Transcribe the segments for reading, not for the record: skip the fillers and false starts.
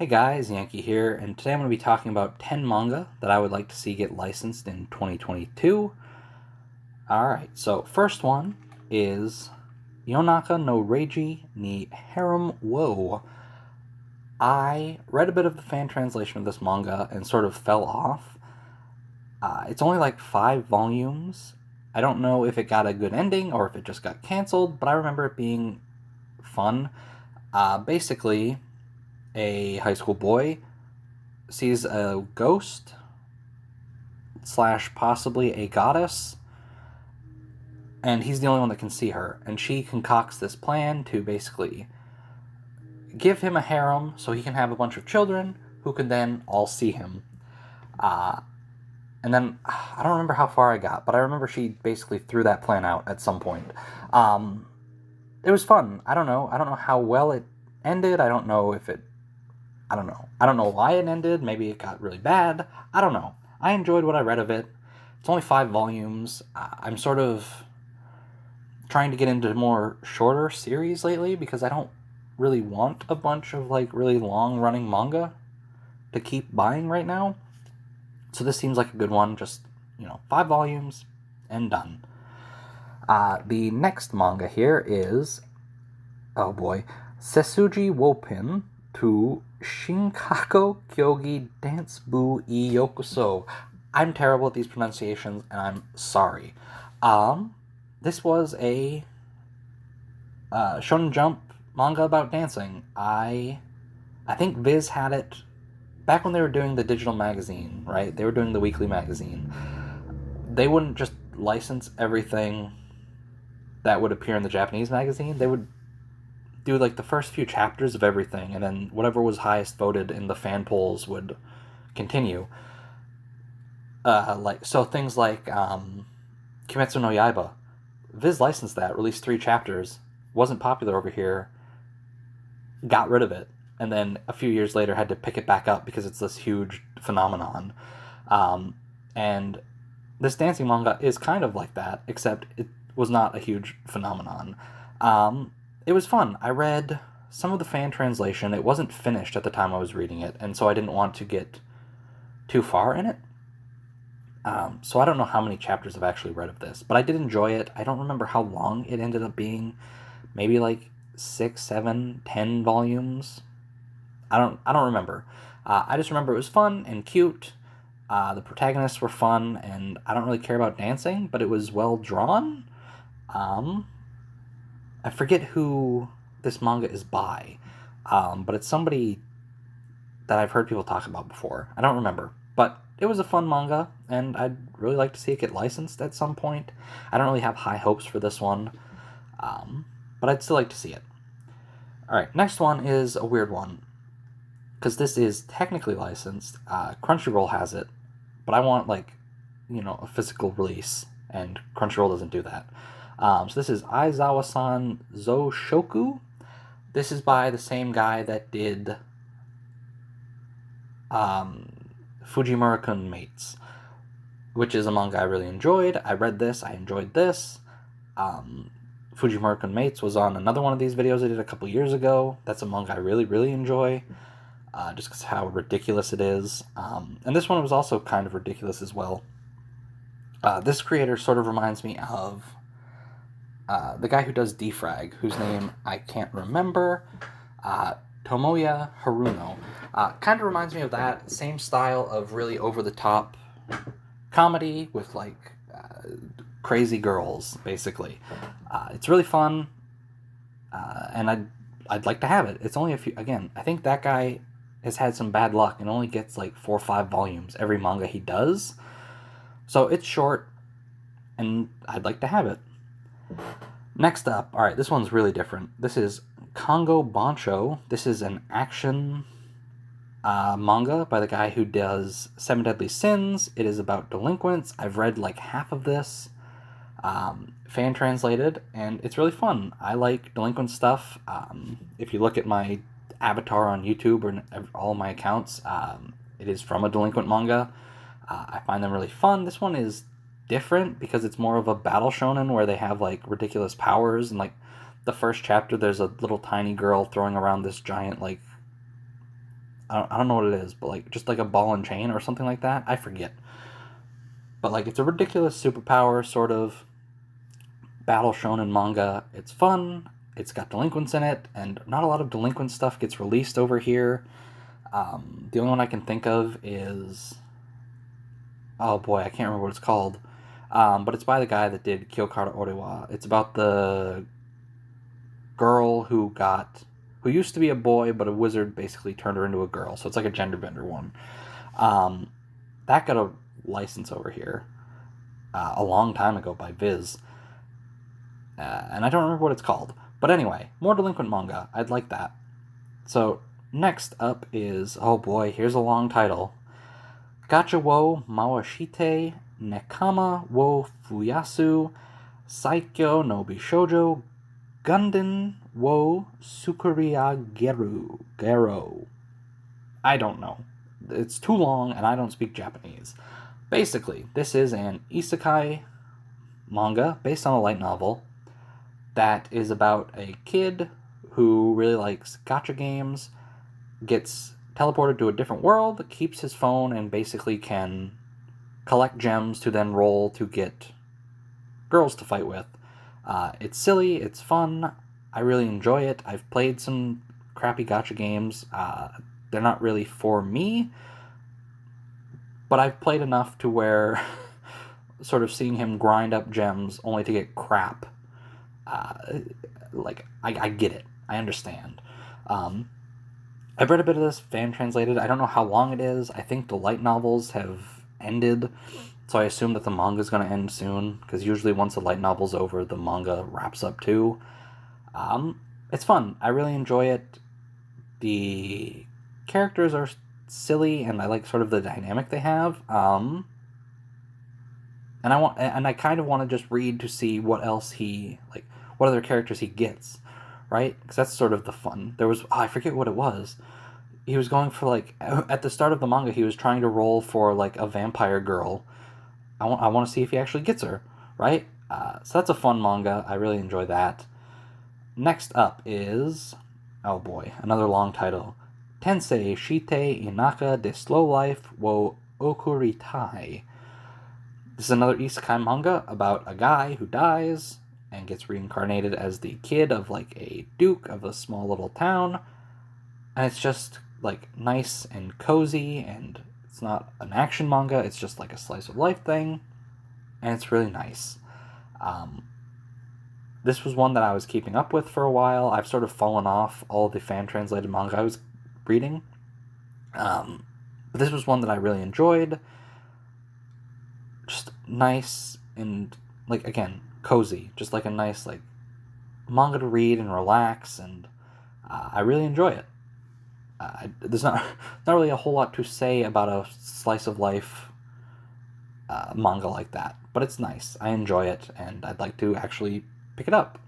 Hey guys, Yankee here, and today I'm going to be talking about 10 manga that I would like to see get licensed in 2022. Alright, so first one is Yonaka no Regi ni Harem wo. I read a bit of the fan translation of this manga and sort of fell off. It's only like 5 volumes. I don't know if it got a good ending or if it just got canceled, but I remember it being fun. Basically, a high school boy sees a ghost slash possibly a goddess, and he's the only one that can see her. And she concocts this plan to basically give him a harem so he can have a bunch of children who can then all see him. And then I don't remember how far I got, but I remember she basically threw that plan out at some point. It was fun. I don't know how well it ended. I don't know why it ended. Maybe it got really bad. I don't know. I enjoyed what I read of it. It's only 5 volumes. I'm sort of trying to get into more shorter series lately because I don't really want a bunch of like really long running manga to keep buying right now. So this seems like a good one. Just, 5 volumes and done. The next manga here is, oh boy, Setsuji Wopin to Shinkako Kyogi Dance Bu I Yokuso. I'm terrible at these pronunciations, and I'm sorry. This was a Shonen Jump manga about dancing. I think Viz had it back when they were doing the digital magazine, right? They were doing the weekly magazine. They wouldn't just license everything that would appear in the Japanese magazine. They would do like the first few chapters of everything, and then whatever was highest voted in the fan polls would continue. Things like Kimetsu no Yaiba. Viz licensed that, released 3 chapters, wasn't popular over here, got rid of it, and then a few years later had to pick it back up because it's this huge phenomenon. And this dancing manga is kind of like that, except it was not a huge phenomenon. It was fun. I read some of the fan translation. It wasn't finished at the time I was reading it, and so I didn't want to get too far in it. So I don't know how many chapters I've actually read of this, but I did enjoy it. I don't remember how long it ended up being. Maybe like 6, 7, 10 volumes. I don't remember. I just remember it was fun and cute. The protagonists were fun, and I don't really care about dancing, but it was well drawn. I forget who this manga is by, but it's somebody that I've heard people talk about before. I don't remember, but it was a fun manga, and I'd really like to see it get licensed at some point. I don't really have high hopes for this one, but I'd still like to see it. Alright, next one is a weird one, because this is technically licensed. Crunchyroll has it, but I want, a physical release, and Crunchyroll doesn't do that. So this is Aizawa-san Zo Shoku. This is by the same guy that did Fujimura-kun Mates, which is a manga I really enjoyed. I read this, I enjoyed this. Fujimura-kun Mates was on another one of these videos I did a couple years ago. That's a manga I really, really enjoy, just because how ridiculous it is. And this one was also kind of ridiculous as well. This creator sort of reminds me of the guy who does Defrag, whose name I can't remember, Tomoya Haruno. Kind of reminds me of that same style of really over-the-top comedy with, crazy girls, basically. It's really fun, and I'd like to have it. It's only a few... Again, I think that guy has had some bad luck and only gets, 4 or 5 volumes every manga he does. So it's short, and I'd like to have it. Next up, alright, this one's really different. This is Congo Boncho. This is an action manga by the guy who does 7 Deadly Sins. It is about delinquents. I've read half of this, fan translated, and it's really fun. I like delinquent stuff. If you look at my avatar on YouTube or all my accounts, it is from a delinquent manga. I find them really fun. This one is different because it's more of a battle shonen where they have ridiculous powers, and the first chapter there's a little tiny girl throwing around this giant I don't know what it is, but like just like a ball and chain or something like that. I forget. But like it's a ridiculous superpower sort of battle shonen manga. It's fun. It's got delinquents in it, and not a lot of delinquent stuff gets released over here. The only one I can think of is, oh boy, I can't remember what it's called. But it's by the guy that did Kyokara Orewa. It's about the girl who used to be a boy, but a wizard basically turned her into a girl. So it's like a gender bender one. That got a license over here a long time ago by Viz. And I don't remember what it's called. But anyway, more delinquent manga. I'd like that. So next up is, oh boy, here's a long title. Gachawo Mawashite Nekama wo Fuyasu Saikyo no Bishoujo Gundin wo Gero. I don't know. It's too long and I don't speak Japanese. Basically, this is an isekai manga based on a light novel that is about a kid who really likes gacha games, gets teleported to a different world, keeps his phone, and basically can collect gems to then roll to get girls to fight with. It's silly, it's fun, I really enjoy it. I've played some crappy gacha games. They're not really for me, but I've played enough to where sort of seeing him grind up gems only to get crap, I get it. I understand. I've read a bit of this, fan translated. I don't know how long it is. I think the light novels have ended, so I assume that the manga is going to end soon, because usually once the light novel's over, the manga wraps up too. It's fun. I really enjoy it. The characters are silly, and I like sort of the dynamic they have. And I kind of want to just read to see what else what other characters he gets, right? Because that's sort of the fun. There was, I forget what it was. He was going for at the start of the manga, he was trying to roll for a vampire girl. I want to see if he actually gets her, right? So that's a fun manga. I really enjoy that. Next up is, oh boy, another long title. Tensei Shite Inaka de Slow Life wo Okuritai. This is another isekai manga about a guy who dies and gets reincarnated as the kid of a duke of a small little town. And it's just nice and cozy, and it's not an action manga, it's just a slice of life thing, and it's really nice. This was one that I was keeping up with for a while. I've sort of fallen off all the fan-translated manga I was reading. But this was one that I really enjoyed. Just nice and, again, cozy. Just a nice, manga to read and relax, and I really enjoy it. There's not really a whole lot to say about a slice of life manga like that, but it's nice. I enjoy it, and I'd like to actually pick it up.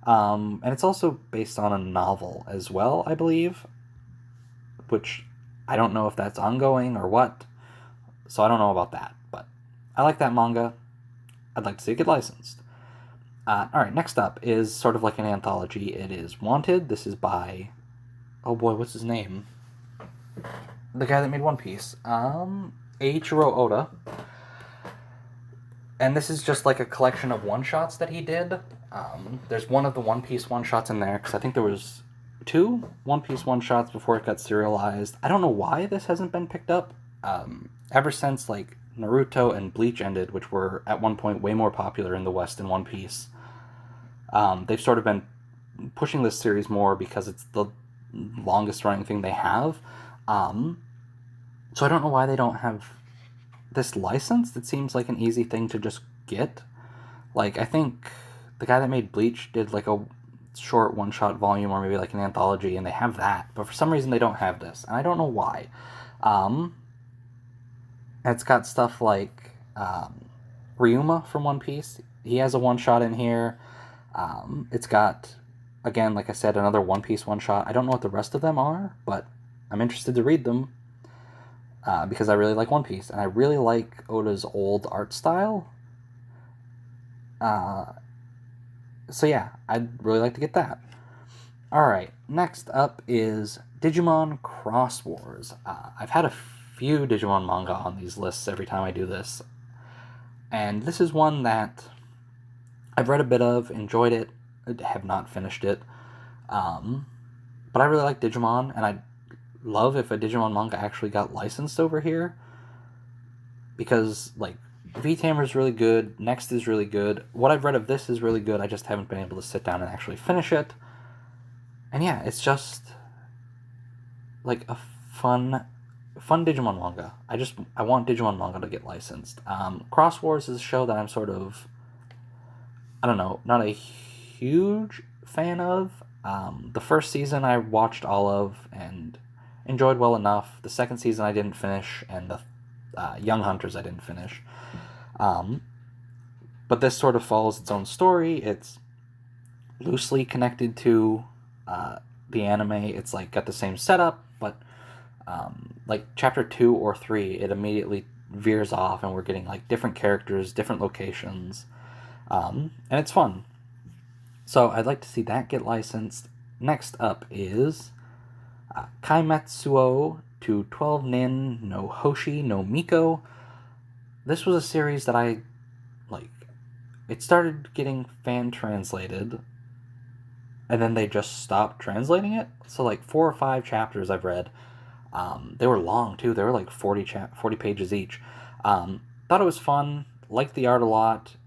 And it's also based on a novel as well, I believe, which I don't know if that's ongoing or what, so I don't know about that, but I like that manga. I'd like to see it get licensed. Alright, next up is sort of like an anthology. It is Wanted. This is by, oh boy, what's his name? The guy that made One Piece. Eiichiro Oda. And this is just a collection of one-shots that he did. There's one of the One Piece one-shots in there, because I think there was 2 One Piece one-shots before it got serialized. I don't know why this hasn't been picked up. Ever since, Naruto and Bleach ended, which were at one point way more popular in the West than One Piece, they've sort of been pushing this series more because it's the longest running thing they have. So I don't know why they don't have this licensed. It seems like an easy thing to just get. I think the guy that made Bleach did a short one-shot volume, or maybe an anthology, and they have that, but for some reason they don't have this, and I don't know why. It's got stuff like Ryuma from One Piece. He has a one-shot in here. It's got, again, like I said, another One Piece one-shot. I don't know what the rest of them are, but I'm interested to read them because I really like One Piece, and I really like Oda's old art style. So yeah, I'd really like to get that. Alright, next up is Digimon Cross Wars. I've had a few Digimon manga on these lists every time I do this, and this is one that I've read a bit of, enjoyed it, have not finished it, but I really like Digimon, and I'd love if a Digimon manga actually got licensed over here, because, like, V-Tamer is really good, Next is really good, what I've read of this is really good, I just haven't been able to sit down and actually finish it, and yeah, it's just, like, a fun Digimon manga. I want Digimon manga to get licensed. Cross Wars is a show that I'm sort of, I don't know, not a huge fan of. The first season I watched all of and enjoyed well enough. The second season I didn't finish, and the Young Hunters I didn't finish. But this sort of follows its own story. It's loosely connected to the anime. It's like got the same setup, but like chapter 2 or 3, it immediately veers off, and we're getting like different characters, different locations, and it's fun. So I'd like to see that get licensed. Next up is Kaimetsuo to 12 Nin no Hoshi no Miko. This was a series that I like. It started getting fan translated, and then they just stopped translating it. So like 4 or 5 chapters I've read. They were long too. They were like 40 pages each. Thought it was fun. Liked the art a lot.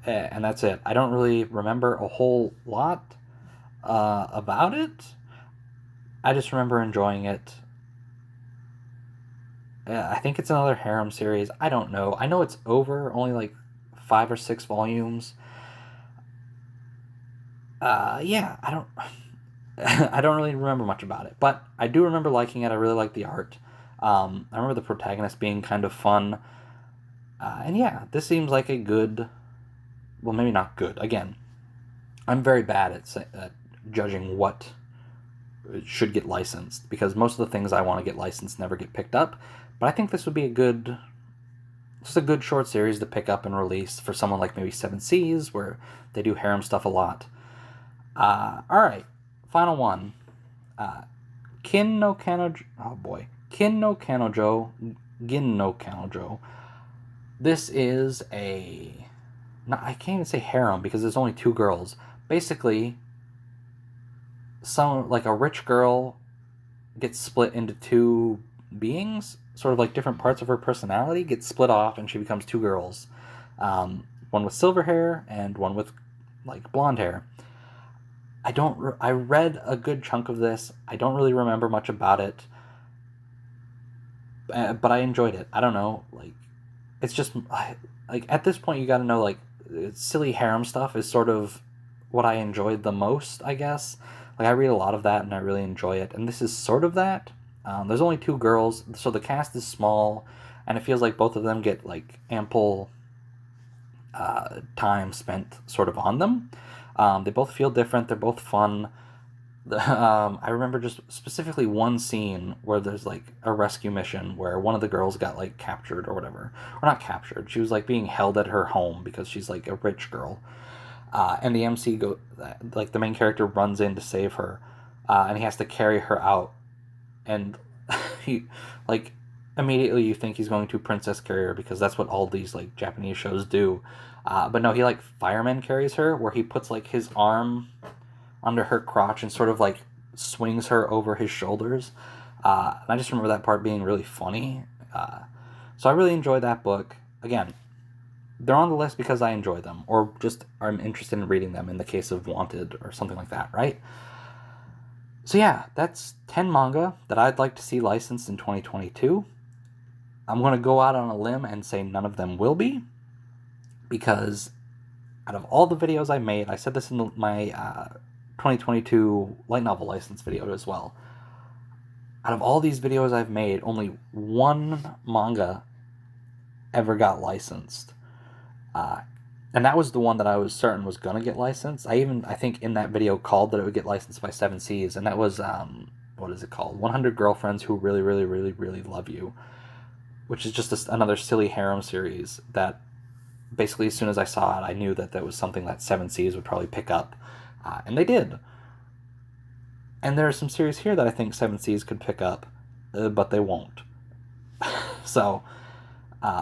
And that's it. I don't really remember a whole lot about it. I just remember enjoying it. I think it's another Harem series. I don't know. I know it's over, only like 5 or 6 volumes. Yeah, I don't. I don't really remember much about it, but I do remember liking it. I really like the art. I remember the protagonist being kind of fun. And yeah, this seems like a good. Well, maybe not good. Again, I'm very bad at judging what should get licensed, because most of the things I want to get licensed never get picked up. But I think this would be just a good short series to pick up and release for someone like maybe Seven Seas, where they do harem stuff a lot. All right, final one. Kin no Kanojo. Oh boy, Kin no Kanojo, Gin no Kanojo. This is a. I can't even say harem because there's only 2 girls. Basically, a rich girl gets split into 2 beings, sort of like different parts of her personality get split off, and she becomes 2 girls, one with silver hair and one with like blonde hair. I read a good chunk of this. I don't really remember much about it, but I enjoyed it. I don't know, like, it's just like at this point you got to know, like, silly harem stuff is sort of what I enjoyed the most, I guess. Like, I read a lot of that and I really enjoy it, and this is sort of that. There's only 2 girls, so the cast is small, and it feels like both of them get like ample time spent sort of on them. They both feel different. They're both fun. I remember just specifically one scene where there's like a rescue mission where one of the girls got like captured or whatever, or not captured. She was like being held at her home because she's like a rich girl, and the MC like the main character runs in to save her, and he has to carry her out, and he like immediately you think he's going to princess carry her because that's what all these like Japanese shows do, but no, he like fireman carries her, where he puts like his arm under her crotch and sort of like swings her over his shoulders. And I just remember that part being really funny. So I really enjoyed that book. Again, they're on the list because I enjoy them, or just I'm interested in reading them in the case of Wanted or something like that, right? So yeah, that's 10 manga that I'd like to see licensed in 2022. I'm going to go out on a limb and say none of them will be, because out of all the videos I made, I said this in my 2022 light novel license video as well. Out of all these videos I've made, only one manga ever got licensed. And that was the one that I was certain was going to get licensed. I think in that video called that it would get licensed by Seven Seas, and that was, what is it called? 100 Girlfriends Who Really, Really, Really, Really Love You, which is just another silly harem series that basically as soon as I saw it, I knew that was something that Seven Seas would probably pick up. And they did. And there are some series here that I think 7 Seas could pick up, but they won't. So,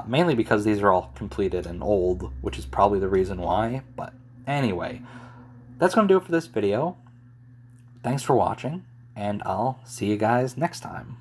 mainly because these are all completed and old, which is probably the reason why. But anyway, that's going to do it for this video. Thanks for watching, and I'll see you guys next time.